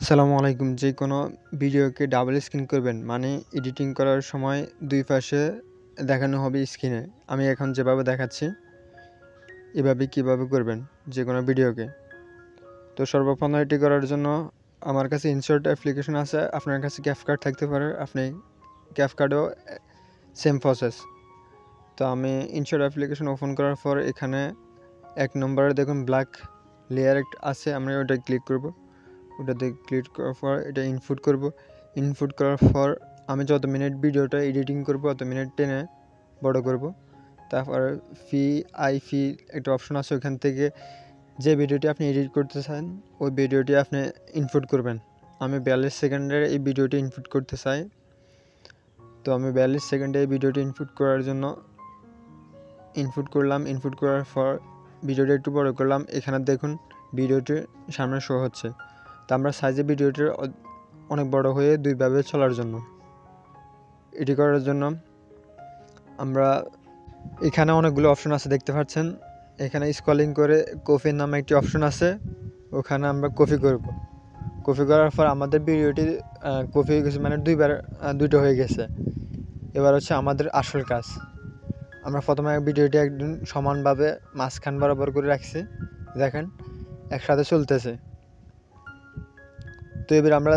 আসসালামু আলাইকুম। যেকোনো ভিডিওকে ডাবল স্ক্রিন করবেন মানে এডিটিং করার সময় দুই পাশে দেখানো হবে স্ক্রিনে। আমি এখন যেভাবে দেখাচ্ছি এভাবে কিভাবে করবেন যেকোনো ভিডিওকে। তো সর্বপ্রথম এটি করার জন্য আমার কাছে ইনসার্ট অ্যাপ্লিকেশন আছে, আপনার কাছে ক্যাপকাট থাকতে পারে, আপনি ক্যাপকাটেও সেম প্রসেস। তো আমি ইনসার্ট অ্যাপ্লিকেশন ওপেন করার পর এখানে 1 নম্বরে দেখুন ব্ল্যাক লেয়ার আছে, আমরা ওটা ক্লিক করব। ওটাতে ক্লিক করার পর এটা ইনপুট করব। ইনপুট করার পর আমি যত মিনিট ভিডিওটা এডিটিং করব অত মিনিট টেনে বড় করব। তারপর ফি একটা অপশন আছে, ওখান থেকে যে ভিডিওটি আপনি এডিট করতে চান ওই ভিডিওটি আপনি ইনপুট করবেন। আমি 42 সেকেন্ডের এই ভিডিওটি ইনপুট করতে চাই। তো আমি 42 সেকেন্ডে এই ভিডিওটি ইনপুট করার জন্য ইনপুট করলাম। ইনপুট করার পর ভিডিওটি একটু বড় করলাম। এখানে দেখুন ভিডিওটি সামনে শো হচ্ছে। তো আমরা সাইজে ভিডিওটি অনেক বড় হয়ে দুইভাবে চলার জন্য এটি করার জন্য আমরা এখানে অনেকগুলো অপশন আছে দেখতে পাচ্ছেন। এখানে স্ক্রলিং করে কপি নামে একটি অপশন আছে, ওখানে আমরা কপি করব। কপি করার পর আমাদের ভিডিওটি কপি হয়ে গেছে, মানে দুইটা হয়ে গেছে। এবার হচ্ছে আমাদের আসল কাজ। আমরা প্রথমে ভিডিওটি একদম সমানভাবে মাঝখান বরাবর করে রাখছি, দেখেন একসাথে চলতেছে। তো এবার আমরা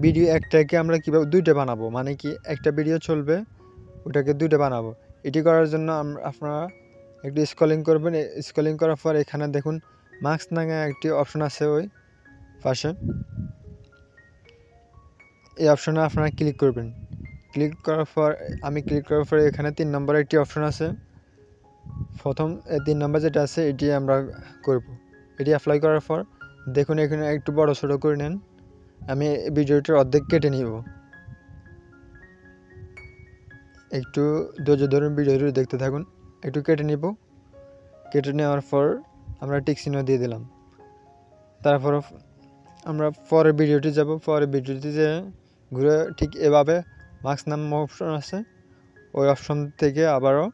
ভিডিও একটাকে আমরা কীভাবে দুইটা বানাবো, মানে কি একটা ভিডিও চলবে ওটাকে দুইটা বানাবো। এটি করার জন্য আপনারা একটু স্ক্রলিং করবেন। স্ক্রলিং করার পর এখানে দেখুন মাস্ক নামে একটি অপশন আছে ওই পাশে, এই অপশনে আপনারা ক্লিক করবেন। ক্লিক করার পর আমি ক্লিক করার পর এখানে 3 নম্বরে একটি অপশন আছে। প্রথম 3 নম্বর যেটা আছে এটি আমরা করব। এটি অ্যাপ্লাই করার পর দেখুন এখানে একটু বড় ছোটো করে নেন। আমি ভিডিওটির অর্ধেক কেটে নিব। একটু ধৈর্য ধরুন, ভিডিওটি দেখতে থাকুন। একটু কেটে নিব। কেটে নেওয়ার পর আমরা টিক চিহ্ন দিয়ে দিলাম। তারপর আমরা পরের ভিডিওটি যাব। পরের ভিডিওটি যে ঘুরে ঠিক এভাবে মাস্ক নাম অপশন আছে, ওই অপশন থেকে আবারও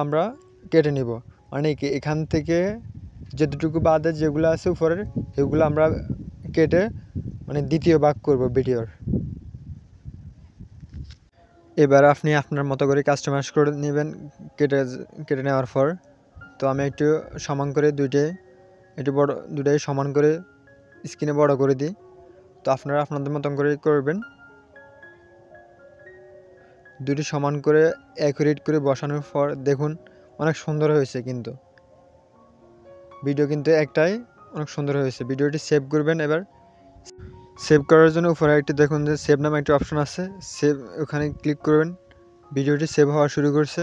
আমরা কেটে নিব। মানে কি এখান থেকে যতটুকু বাদে যেগুলো আছে উপরের এগুলো আমরা কেটে মানে দ্বিতীয় ভাগ করব ভিডিওর। এবার আপনি আপনার মতো করে কাস্টমাইজ করে নেবেন কেটে নেওয়ার পর। তো আমি একটু সমান করে দুটাই সমান করে স্ক্রিনে বড় করে দিই। তো আপনারা আপনাদের মতন করে করবেন। দুটি সমান করে অ্যাকুরেট করে বসানোর পর দেখুন অনেক সুন্দর হয়েছে, কিন্তু ভিডিও কিন্তু একটাই অনেক সুন্দর হয়েছে। ভিডিওটি সেভ করবেন। এবার সেভ করার জন্য উপরে একটি দেখুন যে সেভ নামে একটি অপশন আছে, সেভ ওখানে ক্লিক করবেন। ভিডিওটি সেভ হওয়া শুরু করছে।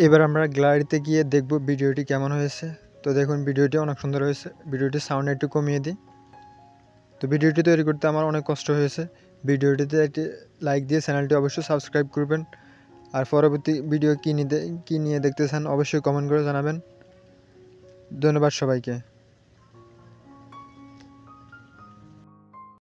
এবার আমরা গ্যালারিতে গিয়ে দেখব ভিডিওটি কেমন হয়েছে। তো দেখুন ভিডিওটি অনেক সুন্দর হয়েছে। ভিডিওটি সাউন্ড একটু কমিয়ে দিই। তো ভিডিওটি তৈরি করতে আমার অনেক কষ্ট হয়েছে। ভিডিওটিতে একটি লাইক দিয়ে চ্যানেলটি অবশ্যই সাবস্ক্রাইব করবেন। আর পরবর্তী ভিডিও কী নিয়ে দেখতে চান অবশ্যই কমেন্ট করে জানাবেন। ধন্যবাদ সবাইকে।